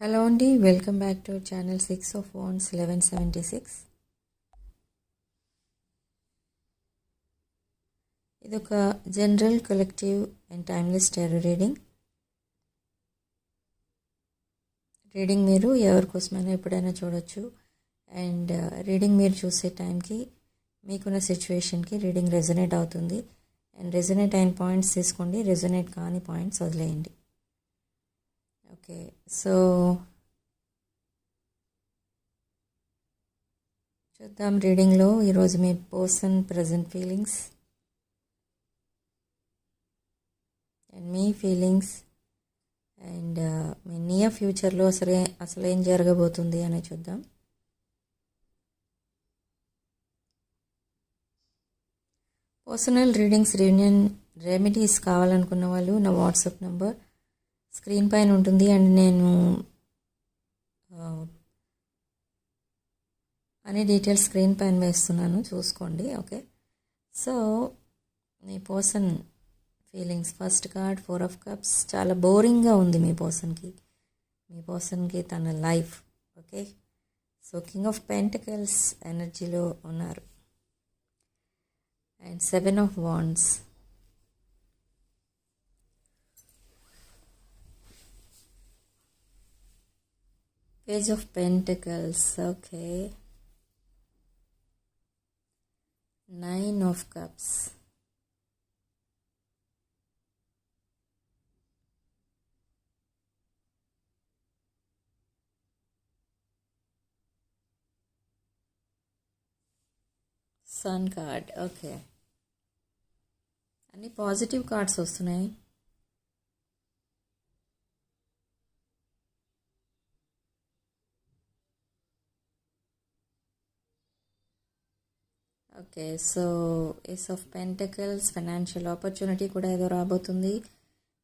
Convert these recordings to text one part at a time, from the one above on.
Hello అండి, welcome back to channel 6 of Wands 1176. ఇది ఒక general collective and timeless tarot reading మీరు ఎవరికోసమైనా ఎప్పుడైనా చూడొచ్చు. అండ్ రీడింగ్ మీరు చూసే టైంకి మీకున్న సిచ్యువేషన్కి రీడింగ్ రెజొనేట్ అవుతుంది. అండ్ రెజొనేట్ అయిన పాయింట్స్ తీసుకోండి, రెజొనేట్ కాని పాయింట్స్ వదిలేయండి. ఓకే, సో చూద్దాం రీడింగ్లో ఈరోజు మీ పర్సన్ ప్రజెంట్ ఫీలింగ్స్ అండ్ మీ ఫీలింగ్స్ అండ్ మీ నియర్ ఫ్యూచర్లో అసలు ఏం జరగబోతుంది అని చూద్దాం. పర్సనల్ రీడింగ్స్ రెమెడీస్ కావాలనుకున్న వాళ్ళు నా వాట్సాప్ నెంబర్ స్క్రీన్ పైన ఉంటుంది. అండ్ నేను అన్ని డీటెయిల్స్ స్క్రీన్ పైన వేస్తున్నాను, చూసుకోండి. ఓకే, సో మీ person feelings. First card 4 of Cups. చాలా బోరింగ్గా ఉంది మీ పర్సన్కి తన life. Okay, so king of pentacles ఎనర్జీలో ఉన్నారు. And 7 of Wands. Page of Pentacles. Okay, 9 of Cups. Sun card. Okay, అన్ని పాజిటివ్ కార్డ్స్ వస్తున్నాయి. Okay, so ace of pentacles, financial opportunity కూడా ఏదో రాబోతుంది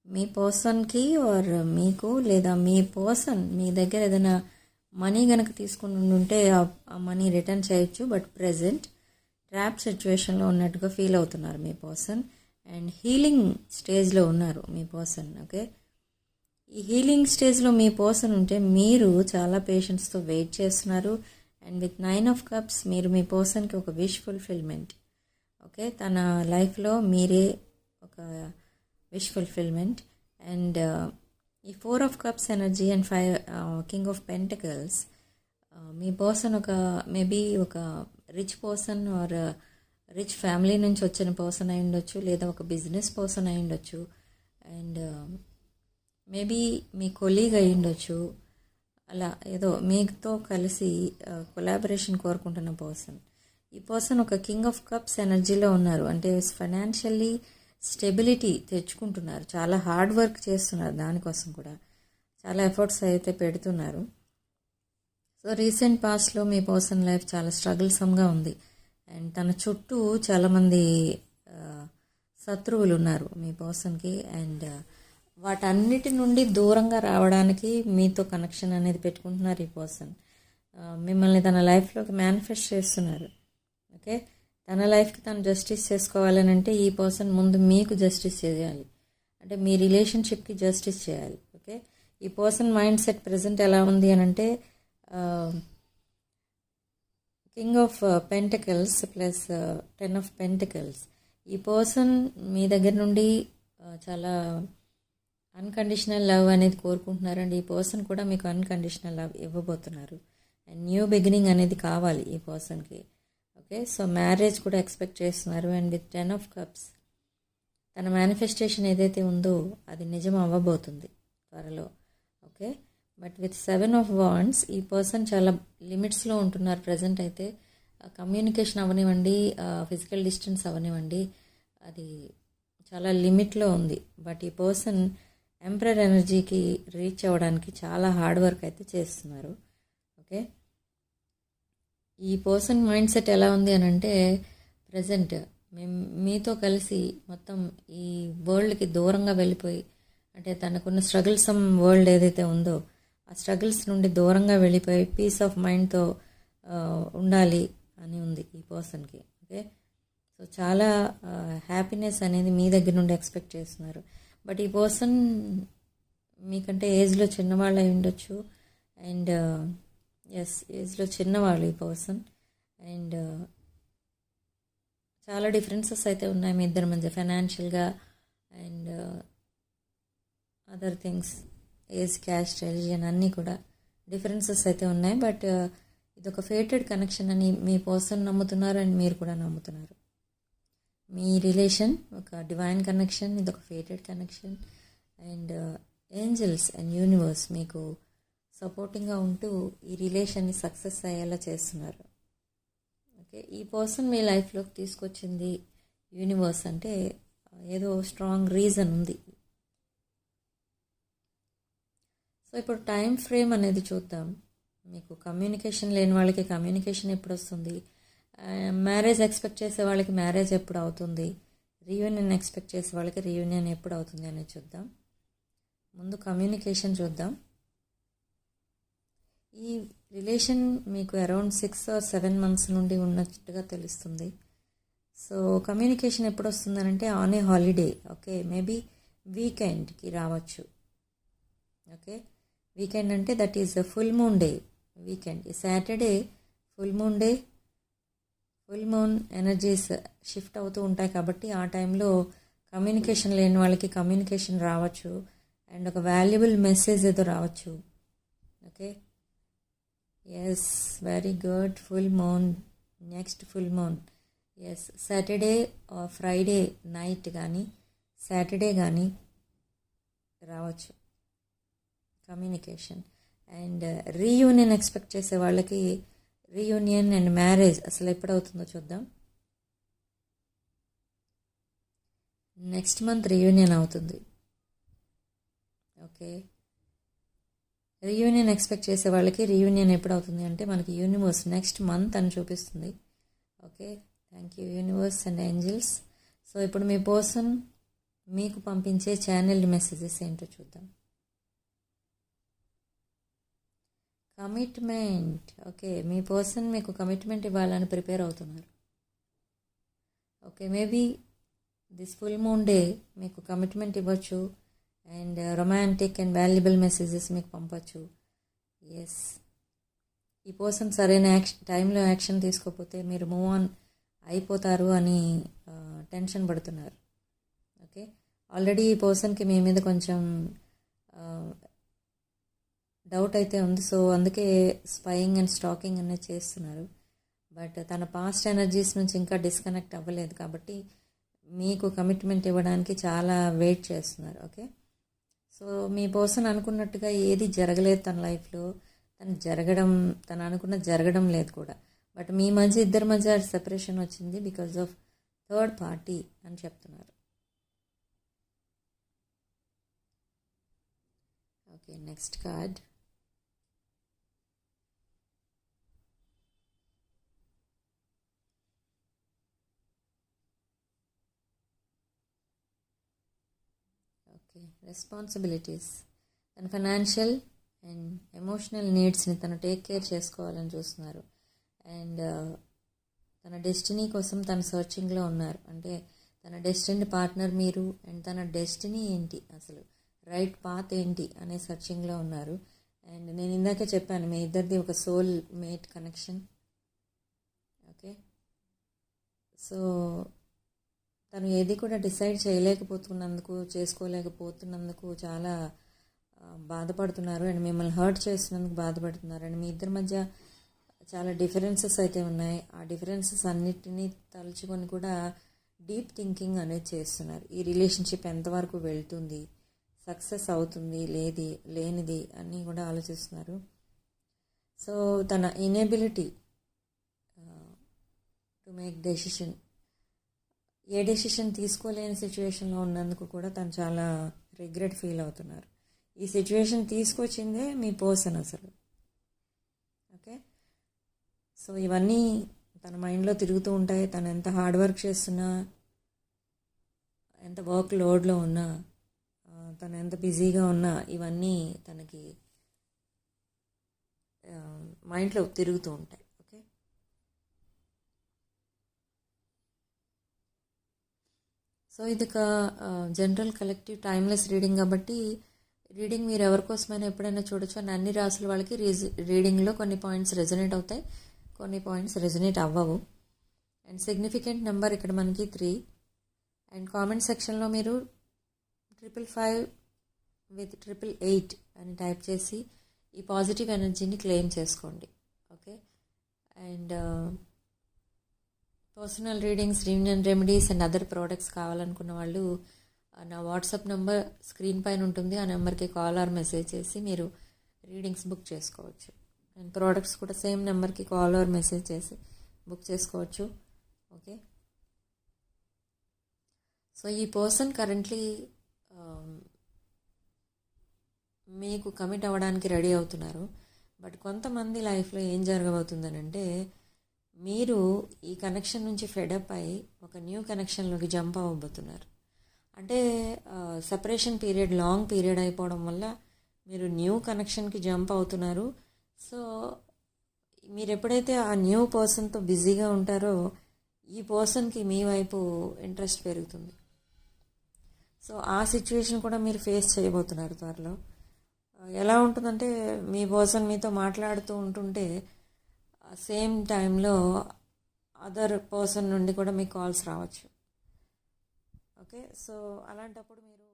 మీ పర్సన్కి ఆర్ మీకు, లేదా మీ పర్సన్ మీ దగ్గర ఏదైనా మనీ కనుక తీసుకుని ఉంటే ఆ మనీ రిటర్న్ చేయొచ్చు. బట్ ప్రెజెంట్ ట్రాప్ సిచ్యువేషన్లో ఉన్నట్టుగా ఫీల్ అవుతున్నారు మీ పర్సన్. అండ్ హీలింగ్ స్టేజ్లో ఉన్నారు మీ పర్సన్. ఓకే, ఈ హీలింగ్ స్టేజ్లో మీ పర్సన్ ఉంటే మీరు చాలా పేషెన్స్తో వెయిట్ చేస్తున్నారు. అండ్ విత్ 9 of Cups మీరు మీ పర్సన్కి ఒక విష్ ఫుల్ఫిల్మెంట్. ఓకే, తన లైఫ్లో మీరే ఒక విష్ ఫుల్ఫిల్మెంట్. అండ్ ఈ 4 of Cups energy and 5 king of pentacles, me person ఒక మేబీ ఒక rich person are rich family నుంచి వచ్చిన పర్సన్ అయి ఉండొచ్చు, లేదా ఒక బిజినెస్ పర్సన్ అయి ఉండొచ్చు. అండ్ మేబీ మీ కొలీగ్ అయి ఉండొచ్చు. అలా ఏదో మీతో కలిసి కొలాబరేషన్ కోరుకుంటున్న పర్సన్. ఈ పర్సన్ ఒక కింగ్ ఆఫ్ కప్స్ ఎనర్జీలో ఉన్నారు. అంటే ఫైనాన్షియల్లీ స్టెబిలిటీ తెచ్చుకుంటున్నారు, చాలా హార్డ్ వర్క్ చేస్తున్నారు, దానికోసం కూడా చాలా ఎఫర్ట్స్ అయితే పెడుతున్నారు. సో రీసెంట్ పాస్ట్లో మీ పర్సన్ లైఫ్ చాలా స్ట్రగుల్సమ్గా ఉంది. అండ్ తన చుట్టూ చాలామంది శత్రువులు ఉన్నారు మీ పర్సన్కి. అండ్ వాటన్నిటి నుండి దూరంగా రావడానికి మీతో కనెక్షన్ అనేది పెట్టుకుంటున్నారు ఈ పర్సన్. మిమ్మల్ని తన లైఫ్లోకి మేనిఫెస్ట్ చేస్తున్నారు. ఓకే, తన లైఫ్కి తను జస్టిస్ చేసుకోవాలని అంటే ఈ పర్సన్ ముందు మీకు జస్టిస్ చేయాలి, అంటే మీ రిలేషన్షిప్కి జస్టిస్ చేయాలి. ఓకే, ఈ పర్సన్ మైండ్ సెట్ ప్రజెంట్ ఎలా ఉంది అని అంటే king of pentacles plus 10 of Pentacles. ఈ పర్సన్ మీ దగ్గర నుండి చాలా అన్కండిషనల్ లవ్ అనేది కోరుకుంటున్నారు. అండ్ ఈ పర్సన్ కూడా మీకు అన్కండిషనల్ లవ్ ఇవ్వబోతున్నారు. అండ్ న్యూ బిగినింగ్ అనేది కావాలి ఈ పర్సన్కి. ఓకే, సో మ్యారేజ్ కూడా ఎక్స్పెక్ట్ చేస్తున్నారు. అండ్ విత్ 10 of Cups తన మేనిఫెస్టేషన్ ఏదైతే ఉందో అది నిజం అవ్వబోతుంది త్వరలో. Okay, but with 7 of Wands ఈ పర్సన్ చాలా లిమిట్స్లో ఉంటున్నారు ప్రజెంట్. అయితే కమ్యూనికేషన్ అవనివ్వండి, ఫిజికల్ డిస్టెన్స్ అవనివ్వండి, అది చాలా లిమిట్లో ఉంది. బట్ ఈ పర్సన్ ఎంపరర్ ఎనర్జీకి రీచ్ అవ్వడానికి చాలా హార్డ్ వర్క్ అయితే చేస్తున్నారు. ఓకే, ఈ పర్సన్ మైండ్ సెట్ ఎలా ఉంది అని అంటే ప్రజెంట్ మీతో కలిసి మొత్తం ఈ వరల్డ్కి దూరంగా వెళ్ళిపోయి, అంటే తనకున్న స్ట్రగుల్సమ్ వరల్డ్ ఏదైతే ఉందో ఆ స్ట్రగుల్స్ నుండి దూరంగా వెళ్ళిపోయి పీస్ ఆఫ్ మైండ్తో ఉండాలి అని ఉంది ఈ పర్సన్కి. ఓకే, సో చాలా హ్యాపీనెస్ అనేది మీ దగ్గర నుండి ఎక్స్పెక్ట్ చేస్తున్నారు. బట్ ఈ పర్సన్ మీకంటే ఏజ్లో చిన్నవాళ్ళు అయి ఉండొచ్చు, అండ్ ఎస్, ఏజ్లో చిన్నవాళ్ళు ఈ పర్సన్. అండ్ చాలా డిఫరెన్సెస్ అయితే ఉన్నాయి మీ ఇద్దరి మధ్య ఫైనాన్షియల్గా and other things, age, caste, religion అన్నీ కూడా డిఫరెన్సెస్ అయితే ఉన్నాయి. బట్ ఇది ఒక ఫేటెడ్ కనెక్షన్ అని మీ పర్సన్ నమ్ముతున్నారు అండ్ మీరు కూడా నమ్ముతున్నారు. మీ రిలేషన్ ఒక డివైన్ కనెక్షన్, ఇది ఒక fated connection. And angels and universe మీకు సపోర్టింగ్గా ఉంటూ ఈ రిలేషన్ని సక్సెస్ అయ్యేలా చేస్తున్నారు. ఓకే, ఈ పర్సన్ మీ లైఫ్లోకి తీసుకొచ్చింది యూనివర్స్ అంటే ఏదో స్ట్రాంగ్ రీజన్ ఉంది. సో ఇప్పుడు టైం ఫ్రేమ్ అనేది చూద్దాం. మీకు కమ్యూనికేషన్ లేని వాళ్ళకి కమ్యూనికేషన్ ఎప్పుడు వస్తుంది, మ్యారేజ్ ఎక్స్పెక్ట్ చేసే వాళ్ళకి మ్యారేజ్ ఎప్పుడు అవుతుంది, రీయూనియన్ ఎక్స్పెక్ట్ చేసే వాళ్ళకి రీయూనియన్ ఎప్పుడు అవుతుంది అనేది చూద్దాం. ముందు కమ్యూనికేషన్ చూద్దాం. ఈ రిలేషన్ మీకు అరౌండ్ 6 or 7 months నుండి ఉన్నట్టుగా తెలుస్తుంది. సో కమ్యూనికేషన్ ఎప్పుడు వస్తుందనంటే on a holiday, okay, maybe వీకెండ్కి రావచ్చు. ఓకే, వీకెండ్ అంటే that is full moon day. Weekend Saturday full moon day, full moon energies shift అవుతూ ఉంటాయి కాబట్టి ఆ టైంలో కమ్యూనికేషన్ లేని వాళ్ళకి కమ్యూనికేషన్ రావచ్చు అండ్ ఒక వాల్యుబుల్ మెసేజ్ ఏదో రావచ్చు. Okay, yes, very good. Full moon, next full moon, yes, Saturday or Friday night కానీ సాటర్డే కానీ రావచ్చు కమ్యూనికేషన్. అండ్ రీయూనియన్ ఎక్స్పెక్ట్ చేసే వాళ్ళకి రీయూనియన్ అండ్ మ్యారేజ్ అసలు ఎప్పుడవుతుందో చూద్దాం. నెక్స్ట్ మంత్ రీయూనియన్ అవుతుంది. ఓకే, రీయూనియన్ ఎక్స్పెక్ట్ చేసే వాళ్ళకి రీయూనియన్ ఎప్పుడు అవుతుంది అంటే మనకి యూనివర్స్ నెక్స్ట్ మంత్ అని చూపిస్తుంది. Okay, thank you universe and angels. So ఇప్పుడు మీ పర్సన్ మీకు పంపించే ఛానల్డ్ మెసేజెస్ ఏంటో చూద్దాం. కమిట్మెంట్, ఓకే, మీ పర్సన్ మీకు కమిట్మెంట్ ఇవ్వాలని ప్రిపేర్ అవుతున్నారు. Okay, maybe this full moon day మీకు కమిట్మెంట్ ఇవ్వచ్చు and romantic and valuable messages మీకు పంపచ్చు. ఎస్, ఈ పర్సన్ సరైన టైంలో యాక్షన్ తీసుకోకపోతే మీరు మూవ్ ఆన్ అయిపోతారు అని టెన్షన్ పడుతున్నారు. ఓకే, ఆల్రెడీ ఈ పర్సన్కి మీ మీద కొంచెం డౌట్ అయితే ఉంది. సో అందుకే స్పైయింగ్ అండ్ స్టాకింగ్ అనేది చేస్తున్నారు. బట్ తన పాస్ట్ ఎనర్జీస్ నుంచి ఇంకా డిస్కనెక్ట్ అవ్వలేదు కాబట్టి మీకు కమిట్మెంట్ ఇవ్వడానికి చాలా వెయిట్ చేస్తున్నారు. ఓకే, సో మీ పర్సన్ అనుకున్నట్టుగా ఏది జరగలేదు తన లైఫ్లో, తను అనుకున్న జరగడం లేదు కూడా. బట్ మీ మధ్య ఇద్దరి మధ్య సెపరేషన్ వచ్చింది బికాజ్ ఆఫ్ థర్డ్ పార్టీ అని చెప్తున్నారు. Okay, next card. Okay, responsibilities. తన ఫైనాన్షియల్ అండ్ ఎమోషనల్ నీడ్స్ని తను టేక్ కేర్ చేసుకోవాలని చూస్తున్నారు. అండ్ తన డెస్టినీ కోసం తన సర్చింగ్లో ఉన్నారు. అంటే తన డెస్టినీ పార్ట్నర్ మీరు అండ్ తన డెస్టినీ ఏంటి, అసలు రైట్ పాత్ ఏంటి అనే సర్చింగ్లో ఉన్నారు. అండ్ నేను ఇందాకే చెప్పాను మీ ఇద్దరిది ఒక soul mate connection. Okay, so తను ఏది కూడా డిసైడ్ చేసుకోలేకపోతున్నందుకు చాలా బాధపడుతున్నారు అండ్ మిమ్మల్ని హర్ట్ చేస్తున్నందుకు బాధపడుతున్నారు. అండ్ మీ ఇద్దరి మధ్య చాలా డిఫరెన్సెస్ అయితే ఉన్నాయి. ఆ డిఫరెన్సెస్ అన్నిటినీ తలుచుకొని కూడా డీప్ థింకింగ్ అనేది చేస్తున్నారు. ఈ రిలేషన్షిప్ ఎంతవరకు వెళ్తుంది, సక్సెస్ అవుతుంది లేనిది అన్నీ కూడా ఆలోచిస్తున్నారు. సో తన inability to make decision, a decision తీసుకోలేని సిచ్యువేషన్లో ఉన్నందుకు కూడా తను చాలా రిగ్రెట్ ఫీల్ అవుతున్నారు. ఈ సిచ్యువేషన్ తీసుకొచ్చిందే మీ పర్సన్ అసలు. ఓకే, సో ఇవన్నీ తన మైండ్లో తిరుగుతూ ఉంటాయి. తను ఎంత హార్డ్ వర్క్ చేస్తున్నా, ఎంత వర్క్ లోడ్లో ఉన్నా, తను ఎంత బిజీగా ఉన్నా ఇవన్నీ తనకి మైండ్లో తిరుగుతూ ఉంటాయి. ఓకే, సో ఇది ఒక జనరల్ కలెక్టివ్ టైమ్లెస్ రీడింగ్ కాబట్టి రీడింగ్ మీరు ఎవరికోసమైనా ఎప్పుడైనా చూడొచ్చు అని అన్ని రాసుల వాళ్ళకి రీడింగ్లో కొన్ని పాయింట్స్ రెజొనేట్ అవుతాయి, కొన్ని పాయింట్స్ రెజొనేట్ అవ్వవు. అండ్ సిగ్నిఫికెంట్ నెంబర్ ఇక్కడ మనకి 3. అండ్ కామెంట్ సెక్షన్లో మీరు 555 with 888 అని టైప్ చేసి ఈ పాజిటివ్ ఎనర్జీని క్లెయిమ్ చేసుకోండి. Okay. And personal readings, reunion remedies and other products కావాలనుకున్న వాళ్ళు నా వాట్సాప్ నెంబర్ స్క్రీన్ పైన ఉంటుంది. ఆ నెంబర్కి కాల్ ఆర్ మెసేజ్ చేసి మీరు రీడింగ్స్ బుక్ చేసుకోవచ్చు. అండ్ ప్రోడక్ట్స్ కూడా సేమ్ నెంబర్కి కాల్ ఆర్ మెసేజ్ చేసి బుక్ చేసుకోవచ్చు. ఓకే. సో ఈ పర్సన్ కరెంట్లీ మీకు కమిట్ అవ్వడానికి రెడీ అవుతున్నారు. బట్ కొంతమంది లైఫ్లో ఏం జరగబోతుందనంటే మీరు ఈ కనెక్షన్ నుంచి ఫెడప్ అయి ఒక న్యూ కనెక్షన్లోకి జంప్ అవ్వబోతున్నారు. అంటే సెపరేషన్ పీరియడ్ లాంగ్ పీరియడ్ అయిపోవడం వల్ల మీరు న్యూ కనెక్షన్కి జంప్ అవుతున్నారు. సో మీరు ఎప్పుడైతే ఆ న్యూ పర్సన్తో బిజీగా ఉంటారో ఈ పర్సన్కి మీ వైపు ఇంట్రెస్ట్ పెరుగుతుంది. సో ఆ సిచ్యువేషన్ కూడా మీరు ఫేస్ చేయబోతున్నారు త్వరలో. ఎలా ఉంటుందంటే మీ పర్సన్ మీతో మాట్లాడుతూ ఉంటుంటే సేమ్ టైంలో అదర్ పర్సన్ నుండి కూడా మీకు కాల్స్ రావచ్చు. ఓకే. సో అలాంటప్పుడు మీరు